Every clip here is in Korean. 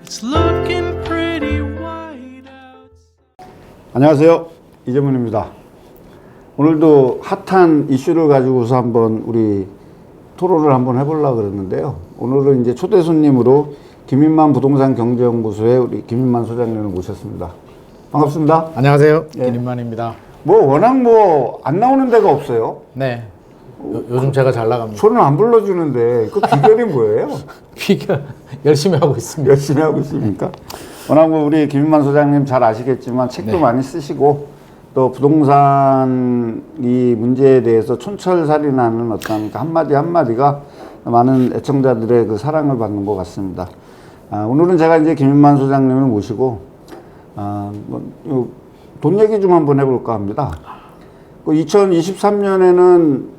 It's looking pretty white out. 안녕하세요, 이재문입니다. 오늘도 핫한 이슈를 가지고서 한번 우리 토론을 한번 해보려고 그랬는데요. 오늘은 이제 초대 손님으로 김인만 부동산 경제연구소의 우리 김인만 소장님을 모셨습니다. 반갑습니다. 안녕하세요. 김인만입니다. 워낙 안 나오는 데가 없어요. 네. 요즘 제가 잘 나갑니다. 저는 안 불러주는데 그 비결이 뭐예요? 비결 열심히 하고 있습니다. 열심히 하고 있습니까? 워낙 우리 김인만 소장님 잘 아시겠지만 책도 네. 많이 쓰시고 또 부동산 이 문제에 대해서 촌철살인하는 어떤 그 한마디 한마디가 많은 애청자들의 그 사랑을 받는 것 같습니다. 오늘은 제가 이제 김인만 소장님을 모시고 돈 얘기 좀 한번 해볼까 합니다. 2023년에는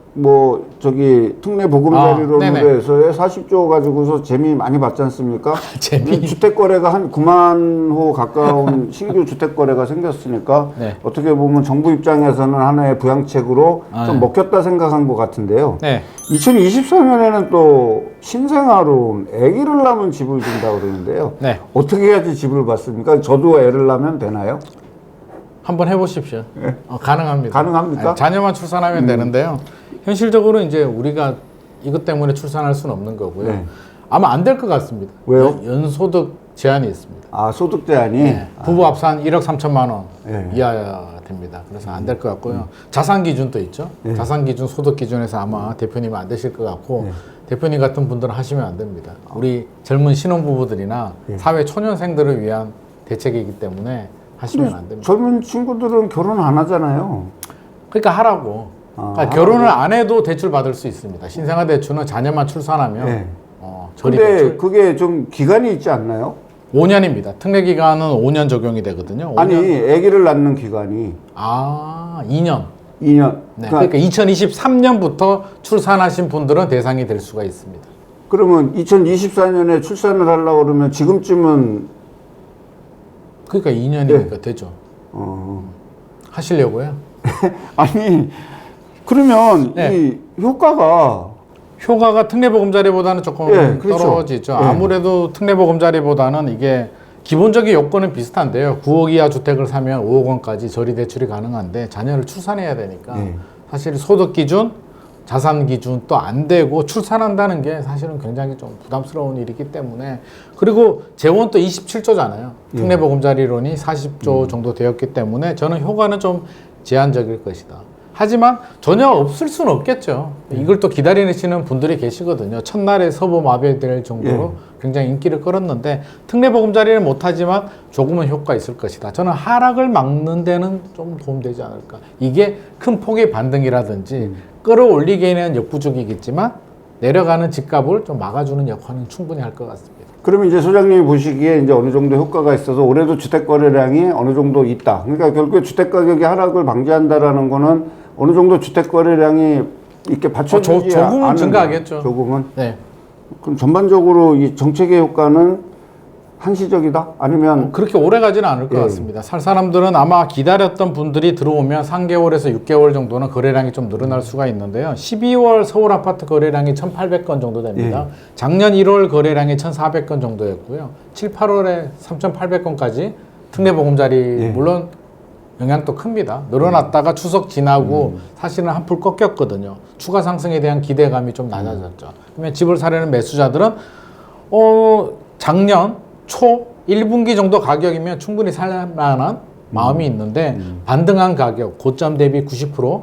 특례 보금자리론으로 해서 40조 가지고서 재미 많이 받지 않습니까? 재미. 주택 거래가 한 9만 호 가까운 신규 주택 거래가 생겼으니까 네. 어떻게 보면 정부 입장에서는 하나의 부양책으로 좀 먹혔다 생각한 것 같은데요. 네. 2024년에는 또 신생아론 아기를 낳으면 집을 준다고 그러는데요. 네. 어떻게 해야지 집을 받습니까? 저도 애를 낳으면 되나요? 한번 해보십시오. 네. 가능합니다. 가능합니까? 자녀만 출산하면 되는데요. 현실적으로 이제 우리가 이것 때문에 출산할 수는 없는 거고요. 네. 아마 안 될 것 같습니다. 왜요? 연소득 제한이 있습니다. 소득 제한이? 네. 부부 합산 1억 3천만 원 네. 이하야 됩니다. 그래서 안 될 것 같고요. 자산 기준도 있죠. 네. 자산 기준, 소득 기준에서 아마 대표님은 안 되실 것 같고 네. 대표님 같은 분들은 하시면 안 됩니다. 우리 젊은 신혼부부들이나 네. 사회 초년생들을 위한 대책이기 때문에 하시면 안 됩니다. 젊은 친구들은 결혼 안 하잖아요. 그러니까 하라고. 그러니까 결혼을 안 해도 대출 받을 수 있습니다. 신생아 대출은 자녀만 출산하면 네. 저리 근데 대출 그게 좀 기간이 있지 않나요? 5년입니다. 특례 기간은 5년 적용이 되거든요. 5년. 아니, 아기를 낳는 기간이 2년. 2년. 네. 그러니까 2023년부터 출산하신 분들은 대상이 될 수가 있습니다. 그러면 2024년에 출산을 하려고 그러면 지금쯤은 그러니까 2년이니까 되죠. 하시려고요? 아니, 그러면 네. 이 효과가 특례보금자리보다는 조금 예, 그렇죠. 떨어지죠. 예. 아무래도 특례보금자리보다는 이게 기본적인 요건은 비슷한데요. 9억 이하 주택을 사면 5억 원까지 저리 대출이 가능한데 자녀를 출산해야 되니까 예. 사실 소득 기준, 자산 기준 또 안 되고 출산한다는 게 사실은 굉장히 좀 부담스러운 일이기 때문에 그리고 재원 또 27조잖아요. 특례보금자리론이 40조 정도 되었기 때문에 저는 효과는 좀 제한적일 것이다. 하지만 전혀 없을 수는 없겠죠. 이걸 또 기다리시는 분들이 계시거든요. 첫날에 서부마비될 정도로 굉장히 인기를 끌었는데 특례보금자리는 못하지만 조금은 효과 있을 것이다. 저는 하락을 막는 데는 좀 도움되지 않을까. 이게 큰 폭의 반등이라든지 끌어올리기에는 역부족이겠지만 내려가는 집값을 좀 막아주는 역할은 충분히 할 것 같습니다. 그러면 이제 소장님이 보시기에 이제 어느 정도 효과가 있어서 올해도 주택 거래량이 어느 정도 있다. 그러니까 결국에 주택 가격의 하락을 방지한다라는 거는 어느 정도 주택 거래량이 이렇게 받쳐주지 조금은 않는 증가하겠죠. 조금은. 네. 그럼 전반적으로 이 정책의 효과는 한시적이다? 아니면 그렇게 오래 가지는 않을 것 같습니다. 살 사람들은 아마 기다렸던 분들이 들어오면 3개월에서 6개월 정도는 거래량이 좀 늘어날 수가 있는데요. 12월 서울 아파트 거래량이 1,800건 정도 됩니다. 작년 1월 거래량이 1,400건 정도였고요. 7, 8월에 3,800건까지 특례보금자리 물론 영향도 큽니다. 늘어났다가 추석 지나고 사실은 한풀 꺾였거든요. 추가 상승에 대한 기대감이 좀 낮아졌죠. 그러면 집을 사려는 매수자들은 작년 초 1분기 정도 가격이면 충분히 살 만한 마음이 있는데 반등한 가격, 고점 대비 90%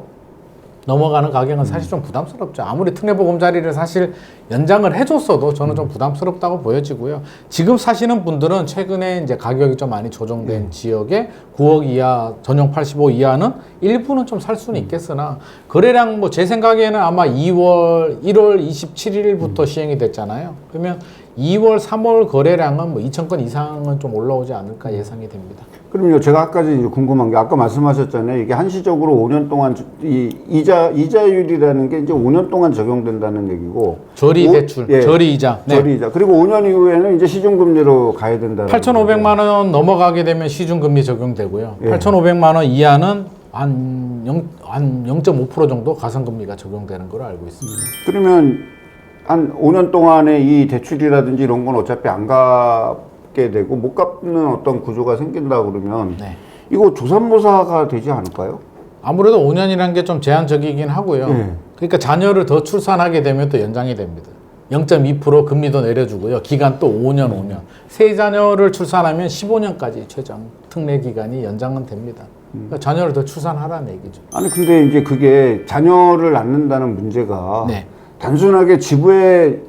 넘어가는 가격은 사실 좀 부담스럽죠. 아무리 특례보금자리를 사실 연장을 해줬어도 저는 좀 부담스럽다고 보여지고요. 지금 사시는 분들은 최근에 이제 가격이 좀 많이 조정된 지역에 9억 이하, 전용 85 이하는 일부는 좀 살 수는 있겠으나 거래량 제 생각에는 아마 1월 27일부터 시행이 됐잖아요. 그러면 2월, 3월 거래량은 2,000건 이상은 좀 올라오지 않을까 예상이 됩니다. 그럼요. 제가 아까 이제 궁금한 게 아까 말씀하셨잖아요. 이게 한시적으로 5년 동안 이 이자율이라는 게 이제 5년 동안 적용된다는 얘기고 저리 대출, 저리 이자. 네. 저리 이자. 그리고 5년 이후에는 이제 시중금리로 가야 된다는 8,500만 원 넘어가게 되면 시중금리 적용되고요. 8,500만 원 이하는 한 0.5% 정도 가산금리가 적용되는 걸로 알고 있습니다. 그러면 한 5년 동안에 이 대출이라든지 이런 건 어차피 안 갚게 되고 못 갚는 어떤 구조가 생긴다 그러면 네. 이거 조산모사가 되지 않을까요? 아무래도 5년이라는 게 좀 제한적이긴 하고요. 네. 그러니까 자녀를 더 출산하게 되면 또 연장이 됩니다. 0.2% 금리도 내려주고요. 기간 또 5년. 세 자녀를 출산하면 15년까지 최장 특례 기간이 연장은 됩니다. 그러니까 자녀를 더 출산하라는 얘기죠. 아니 근데 이제 그게 자녀를 낳는다는 문제가 네. 단순하게 지구에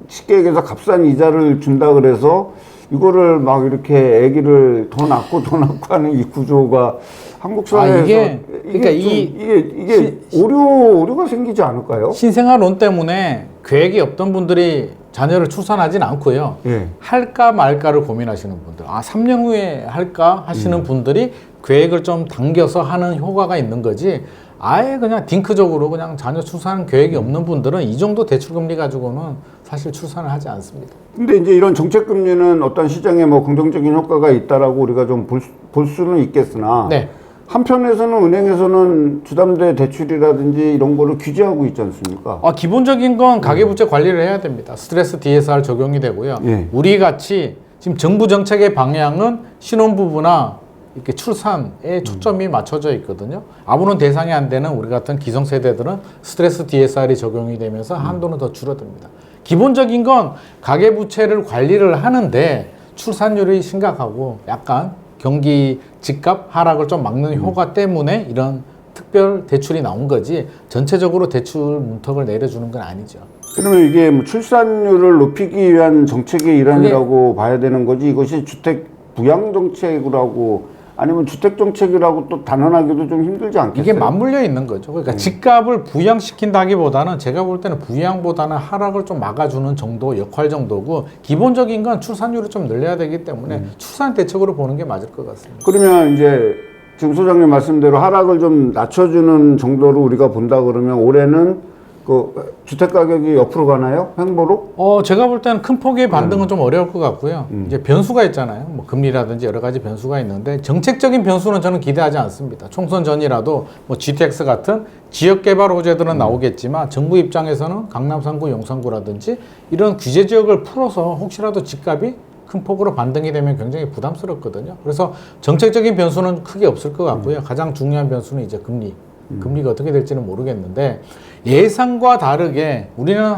쉽게 얘기해서 값싼 이자를 준다 그래서 이거를 막 이렇게 아기를 더 낳고 하는 이 구조가 한국 사회에서 그러니까 이게 오류가 생기지 않을까요? 신생아론 때문에 계획이 없던 분들이 자녀를 출산하진 않고요. 예. 할까 말까를 고민하시는 분들, 3년 후에 할까 하시는 분들이 계획을 좀 당겨서 하는 효과가 있는 거지. 아예 그냥 딩크적으로 그냥 자녀 출산 계획이 없는 분들은 이 정도 대출금리 가지고는 사실 출산을 하지 않습니다. 근데 이제 이런 정책금리는 어떤 시장에 뭐 긍정적인 효과가 있다라고 우리가 좀 볼 수는 있겠으나 네. 한편에서는 은행에서는 주담대 대출이라든지 이런 거를 규제하고 있지 않습니까? 기본적인 건 가계부채 관리를 해야 됩니다. 스트레스 DSR 적용이 되고요. 예. 우리 같이 지금 정부 정책의 방향은 신혼부부나 이렇게 출산에 초점이 맞춰져 있거든요. 아무런 대상이 안 되는 우리 같은 기성세대들은 스트레스 DSR이 적용이 되면서 한도는 더 줄어듭니다. 기본적인 건 가계부채를 관리를 하는데 출산율이 심각하고 약간 경기 집값 하락을 좀 막는 효과 때문에 이런 특별 대출이 나온 거지 전체적으로 대출 문턱을 내려주는 건 아니죠. 그러면 이게 뭐 출산율을 높이기 위한 정책의 일환이라고 봐야 되는 거지 이것이 주택 부양 정책이라고 아니면 주택 정책이라고 또 단언하기도 좀 힘들지 않겠어요? 이게 맞물려 있는 거죠. 그러니까 집값을 부양시킨다기보다는 제가 볼 때는 부양보다는 하락을 좀 막아주는 정도, 역할 정도고 기본적인 건 출산율을 좀 늘려야 되기 때문에 출산 대책으로 보는 게 맞을 것 같습니다. 그러면 이제 지금 소장님 말씀대로 하락을 좀 낮춰주는 정도로 우리가 본다 그러면 올해는 그 주택 가격이 옆으로 가나요? 횡보로? 제가 볼 때는 큰 폭의 반등은 좀 어려울 것 같고요. 이제 변수가 있잖아요. 뭐 금리라든지 여러 가지 변수가 있는데 정책적인 변수는 저는 기대하지 않습니다. 총선 전이라도 뭐 GTX 같은 지역 개발 호재들은 나오겠지만 정부 입장에서는 강남 3구, 용산구라든지 이런 규제 지역을 풀어서 혹시라도 집값이 큰 폭으로 반등이 되면 굉장히 부담스럽거든요. 그래서 정책적인 변수는 크게 없을 것 같고요. 가장 중요한 변수는 이제 금리가 어떻게 될지는 모르겠는데 예상과 다르게 우리는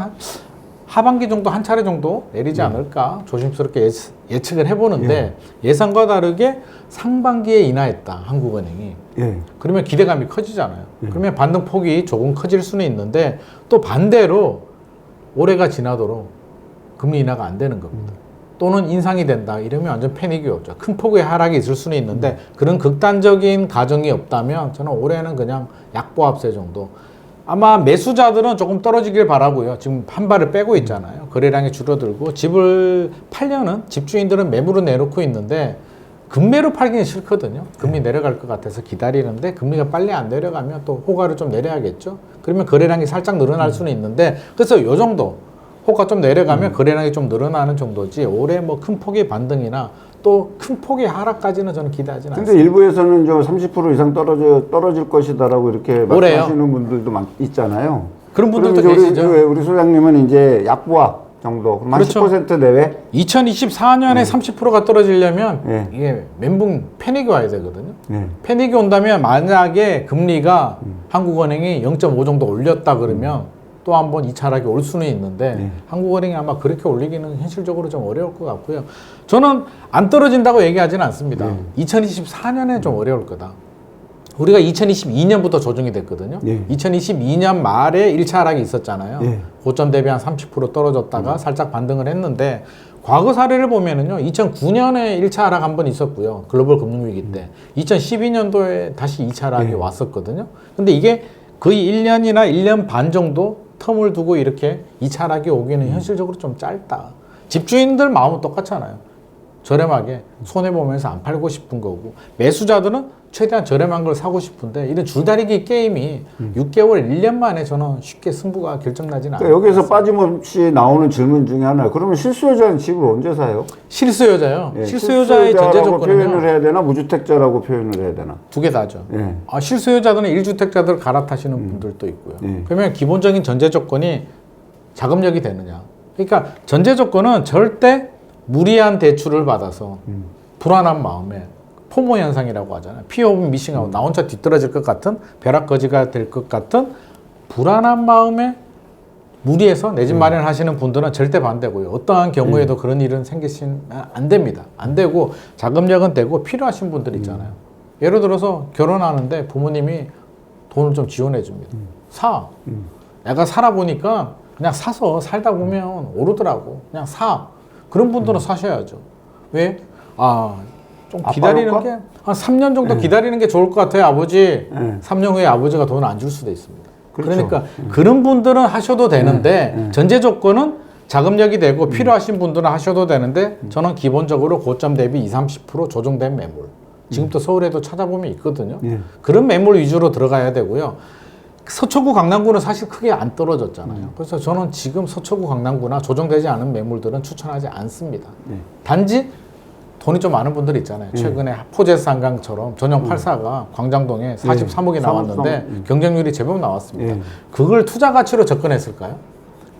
하반기 정도 한 차례 정도 내리지 않을까 조심스럽게 예측을 해보는데 예상과 다르게 상반기에 인하했다 한국은행이. 예. 그러면 기대감이 커지잖아요. 그러면 반등 폭이 조금 커질 수는 있는데 또 반대로 올해가 지나도록 금리 인하가 안 되는 겁니다. 또는 인상이 된다 이러면 완전 패닉이 오죠. 큰 폭의 하락이 있을 수는 있는데 그런 극단적인 가정이 없다면 저는 올해는 그냥 약보합세 정도. 아마 매수자들은 조금 떨어지길 바라고요. 지금 한 발을 빼고 있잖아요. 거래량이 줄어들고 집을 팔려는 집주인들은 매물을 내놓고 있는데 금매로 팔기는 싫거든요. 금리 내려갈 것 같아서 기다리는데 금리가 빨리 안 내려가면 또 호가를 좀 내려야겠죠. 그러면 거래량이 살짝 늘어날 수는 있는데 그래서 요 정도 호가 좀 내려가면 거래량이 좀 늘어나는 정도지 올해 뭐 큰 폭의 반등이나 또 큰 폭의 하락까지는 저는 기대하지는 근데 않습니다. 일부에서는 저 30% 이상 떨어질 것이다라고 이렇게 올해요? 말씀하시는 분들도 있잖아요. 그런 분들도 그럼 이제 계시죠. 우리 소장님은 이제 약보합 정도, 그럼 한 그렇죠. 10% 내외? 2024년에 30%가 떨어지려면 예. 이게 멘붕 패닉이 와야 되거든요. 예. 패닉이 온다면 만약에 금리가 한국은행이 0.5 정도 올렸다 그러면 또 한 번 2차 하락이 올 수는 있는데 한국은행이 아마 그렇게 올리기는 현실적으로 좀 어려울 것 같고요. 저는 안 떨어진다고 얘기하지는 않습니다. 2024년에 좀 어려울 거다. 우리가 2022년부터 조정이 됐거든요. 2022년 말에 1차 하락이 있었잖아요. 고점 대비 한 30% 떨어졌다가 살짝 반등을 했는데 과거 사례를 보면은요, 2009년에 1차 하락 한 번 있었고요. 글로벌 금융위기 때. 2012년도에 다시 2차 하락이 왔었거든요. 근데 이게 거의 1년이나 1년 반 정도 텀을 두고 이렇게 2차 하락이 오기는 현실적으로 좀 짧다. 집주인들 마음은 똑같잖아요. 저렴하게 손해보면서 안 팔고 싶은 거고 매수자들은 최대한 저렴한 걸 사고 싶은데 이런 줄다리기 게임이 6개월, 1년 만에 저는 쉽게 승부가 결정나지는 않아요. 그러니까 여기서 빠짐없이 나오는 질문 중에 하나. 그러면 실수요자는 집을 언제 사요? 실수요자요? 예, 실수요자의 전제 실수요자라고 표현을 조건은요. 해야 되나 무주택자라고 표현을 해야 되나? 두 개 다죠. 예. 실수요자들은 1주택자들 갈아타시는 분들도 있고요. 그러면 기본적인 전제 조건이 자금력이 되느냐. 그러니까 전제 조건은 절대 무리한 대출을 받아서 불안한 마음에 포모 현상이라고 하잖아요. 피어 오브 미싱아웃, 나 혼자 뒤떨어질 것 같은, 벼락거지가 될 것 같은 불안한 마음에 무리해서 내 집 마련하시는 분들은 절대 반대고요. 어떠한 경우에도 그런 일은 생기시면 안 됩니다. 안 되고 자금력은 되고 필요하신 분들 있잖아요. 예를 들어서 결혼하는데 부모님이 돈을 좀 지원해 줍니다. 사. 애가 살아보니까 그냥 사서 살다 보면 오르더라고. 그냥 사. 그런 분들은 사셔야죠. 왜? 좀 기다리는 게, 한 3년 정도 기다리는 게 좋을 것 같아요, 아버지. 3년 후에 아버지가 돈을 안 줄 수도 있습니다. 그렇죠. 그러니까 그런 분들은 하셔도 되는데, 전제 조건은 자금력이 되고 필요하신 분들은 하셔도 되는데, 저는 기본적으로 고점 대비 20-30% 조정된 매물. 지금도 서울에도 찾아보면 있거든요. 그런 매물 위주로 들어가야 되고요. 서초구 강남구는 사실 크게 안 떨어졌잖아요. 그래서 저는 지금 서초구 강남구나 조정되지 않은 매물들은 추천하지 않습니다. 단지 돈이 좀 많은 분들 있잖아요. 최근에 포제스 한강처럼 전용 84가 광장동에 43억이 나왔는데 경쟁률이 제법 나왔습니다. 그걸 투자 가치로 접근했을까요?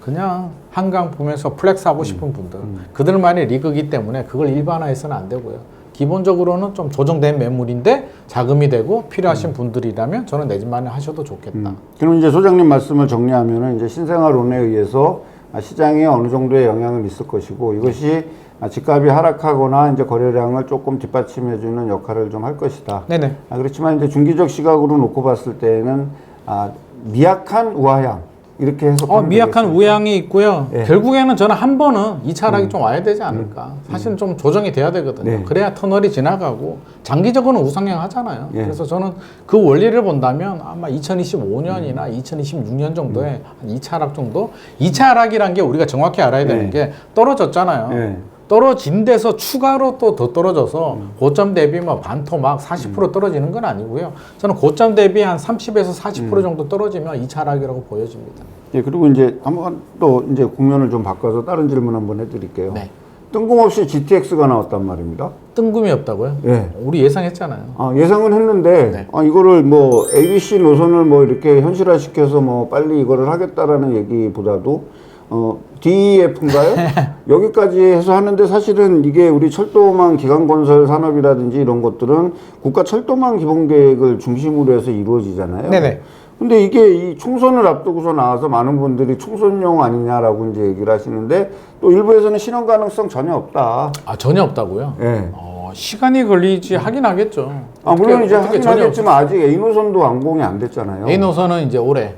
그냥 한강 보면서 플렉스 하고 싶은 분들, 그들만의 리그이기 때문에 그걸 일반화해서는 안 되고요. 기본적으로는 좀 조정된 매물인데 자금이 되고 필요하신 분들이라면 저는 내 집만을 하셔도 좋겠다. 그럼 이제 소장님 말씀을 정리하면은 이제 신생아론에 의해서 시장에 어느 정도의 영향을 있을 것이고 이것이 집값이 하락하거나 이제 거래량을 조금 뒷받침해주는 역할을 좀 할 것이다. 네네. 그렇지만 이제 중기적 시각으로 놓고 봤을 때는 미약한 우하향 이렇게 해석하면 미약한 되겠습니까? 우향이 있고요. 네. 결국에는 저는 한 번은 2차 하락이 좀 와야 되지 않을까. 사실은 좀 조정이 돼야 되거든요. 네. 그래야 터널이 지나가고 장기적으로는 우상향 하잖아요. 네. 그래서 저는 그 원리를 본다면 아마 2025년이나 2026년 정도에 한 2차 하락 정도? 2차 하락이란 게 우리가 정확히 알아야 되는 게 떨어졌잖아요. 네. 떨어진 데서 추가로 또 더 떨어져서 고점 대비 뭐 반토 막 40% 떨어지는 건 아니고요. 저는 고점 대비 한 30에서 40% 정도 떨어지면 2차 하락이라고 보여집니다. 예, 그리고 이제 한번 또 이제 국면을 좀 바꿔서 다른 질문 한번 해드릴게요. 네. 뜬금없이 GTX가 나왔단 말입니다. 뜬금이 없다고요? 예. 우리 예상했잖아요. 예상은 했는데 네. 이거를 뭐 ABC 노선을 뭐 이렇게 현실화시켜서 뭐 빨리 이거를 하겠다라는 얘기보다도 DEF인가요? 여기까지 해서 하는데 사실은 이게 우리 철도망 기간건설 산업이라든지 이런 것들은 국가 철도망 기본계획을 중심으로 해서 이루어지잖아요. 네네. 근데 이게 이 총선을 앞두고서 나와서 많은 분들이 총선용 아니냐라고 이제 얘기를 하시는데 또 일부에서는 실현 가능성 전혀 없다. 전혀 없다고요? 예. 시간이 걸리지 하긴 하겠죠. 물론 이제 하긴 전혀 하겠지만 아직 A 노선도 완공이 안 됐잖아요. A 노선은 이제 올해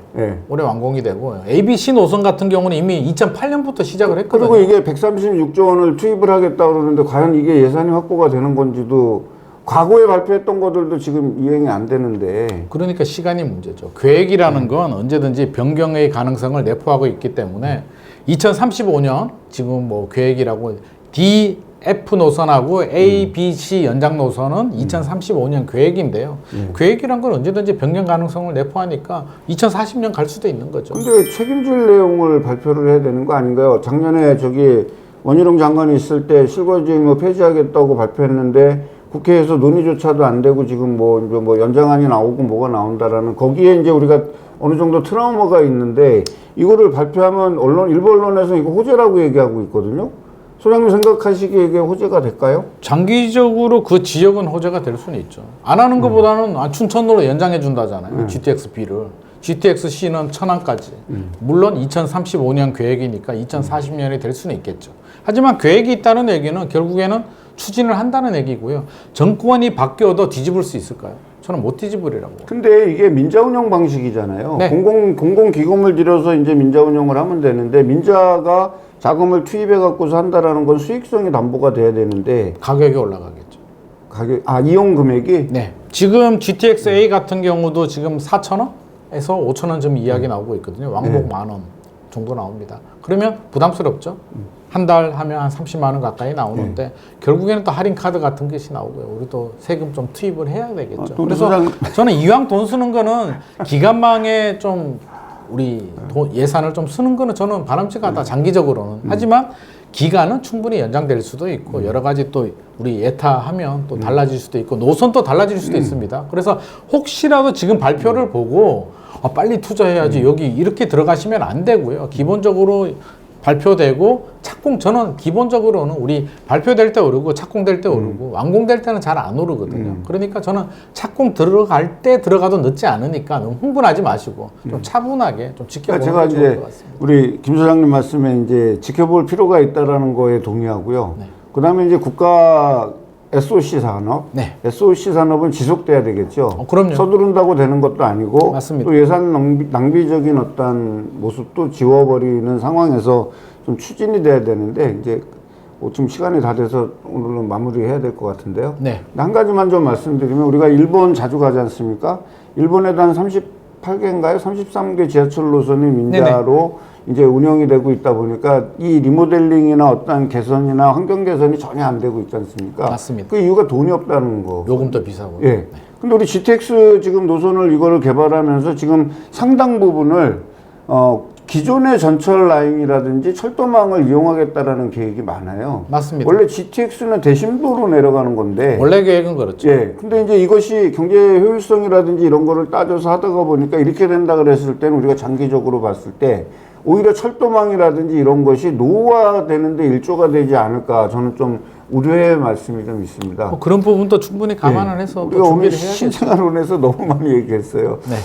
완공이 되고 ABC 노선 같은 경우는 이미 2008년부터 시작을 했거든요. 그리고 이게 136조 원을 투입을 하겠다 그러는데 과연 이게 예산이 확보가 되는 건지도 과거에 발표했던 것들도 지금 이행이 안 되는데. 그러니까 시간이 문제죠. 계획이라는 건 언제든지 변경의 가능성을 내포하고 있기 때문에 2035년 지금 뭐 계획이라고 DF 노선하고 A, B, C 연장 노선은 2035년 계획인데요. 계획이란 건 언제든지 변경 가능성을 내포하니까 2040년 갈 수도 있는 거죠. 근데 책임질 내용을 발표를 해야 되는 거 아닌가요? 작년에 저기 원희룡 장관이 있을 때 실거주행 뭐 폐지하겠다고 발표했는데 국회에서 논의조차도 안 되고 지금 뭐 연장안이 나오고 뭐가 나온다라는 거기에 이제 우리가 어느 정도 트라우마가 있는데 이거를 발표하면 일부 언론에서 이거 호재라고 얘기하고 있거든요. 소장님 생각하시기에 이게 호재가 될까요? 장기적으로 그 지역은 호재가 될 수는 있죠. 안 하는 것보다는 춘천으로 연장해 준다잖아요. GTX-B를. GTX-C는 천안까지. 물론 2035년 계획이니까 2040년이 될 수는 있겠죠. 하지만 계획이 있다는 얘기는 결국에는 추진을 한다는 얘기고요. 정권이 바뀌어도 뒤집을 수 있을까요? 저는 못 뒤집으리라고. 근데 이게 민자운영 방식이잖아요. 네. 공공기금을 들여서 이제 민자운영을 하면 되는데 민자가 자금을 투입해 갖고서 한다라는 건 수익성이 담보가 돼야 되는데 가격이 올라가겠죠. 이용 금액이? 네. 지금 GTX-A 같은 경우도 지금 4,000원에서 5,000원 좀 이야기 나오고 있거든요. 왕복 10,000원 정도 나옵니다. 그러면 부담스럽죠. 한 달 하면 한 30만 원 가까이 나오는데 결국에는 또 할인 카드 같은 것이 나오고요. 우리도 세금 좀 투입을 해야 되겠죠. 그래서 저는 이왕 돈 쓰는 거는 기간망에 좀 우리 예산을 좀 쓰는 거는 저는 바람직하다. 장기적으로는. 하지만 기간은 충분히 연장될 수도 있고 여러 가지 또 우리 예타하면 또 달라질 수도 있고 노선도 달라질 수도 있습니다. 그래서 혹시라도 지금 발표를 보고 빨리 투자해야지 여기 이렇게 들어가시면 안 되고요. 기본적으로 발표되고 착공, 저는 기본적으로는 우리 발표될 때 오르고 착공될 때 오르고 완공될 때는 잘 안 오르거든요. 그러니까 저는 착공 들어갈 때 들어가도 늦지 않으니까 너무 흥분하지 마시고 좀 차분하게 좀 지켜보는 제가 게 좋을 이제 것 같습니다. 우리 김 소장님 말씀에 이제 지켜볼 필요가 있다라는 거에 동의하고요. 네. 그다음에 이제 국가 SOC 산업, 네. SOC 산업은 지속돼야 되겠죠. 그럼요. 서두른다고 되는 것도 아니고 맞습니다. 또 예산 낭비적인 어떤 모습도 지워버리는 상황에서 좀 추진이 돼야 되는데 이제 지금 시간이 다 돼서 오늘은 마무리해야 될 것 같은데요. 네. 한 가지만 좀 말씀드리면 우리가 일본 자주 가지 않습니까? 일본에도 한 38개인가요? 33개 지하철 노선이 민자로 이제 운영이 되고 있다 보니까 이 리모델링이나 어떤 개선이나 환경 개선이 전혀 안 되고 있지 않습니까? 맞습니다. 그 이유가 돈이 없다는 거. 요금도 비싸고. 예. 근데 우리 GTX 지금 노선을 이거를 개발하면서 지금 상당 부분을 기존의 전철 라인이라든지 철도망을 이용하겠다라는 계획이 많아요. 맞습니다. 원래 GTX는 대심도로 내려가는 건데. 원래 계획은 그렇죠. 예. 근데 이제 이것이 경제 효율성이라든지 이런 거를 따져서 하다가 보니까 이렇게 된다 그랬을 때는 우리가 장기적으로 봤을 때 오히려 철도망이라든지 이런 것이 노후화되는데 일조가 되지 않을까 저는 좀 우려의 말씀이 좀 있습니다. 그런 부분도 충분히 감안을 해서 또 우리가 오늘 준비를 해야겠죠. 신생아론에서 너무 많이 얘기했어요. 네.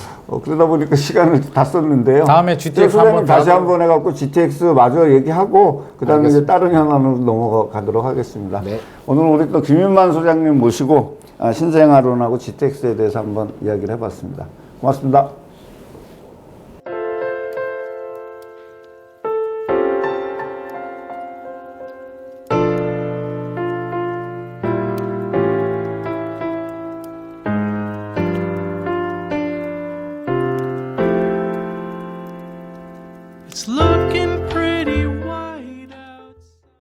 그러다 보니까 시간을 다 썼는데요. 다음에 GTX 소장님 한번 다시 더 한번 해갖고 GTX 마저 얘기하고 그다음에 이제 알겠습니다. 다른 현안으로 넘어가도록 하겠습니다. 네. 오늘 우리 또 김윤만 소장님 모시고 신생아론하고 GTX에 대해서 한번 이야기를 해봤습니다. 고맙습니다. It's looking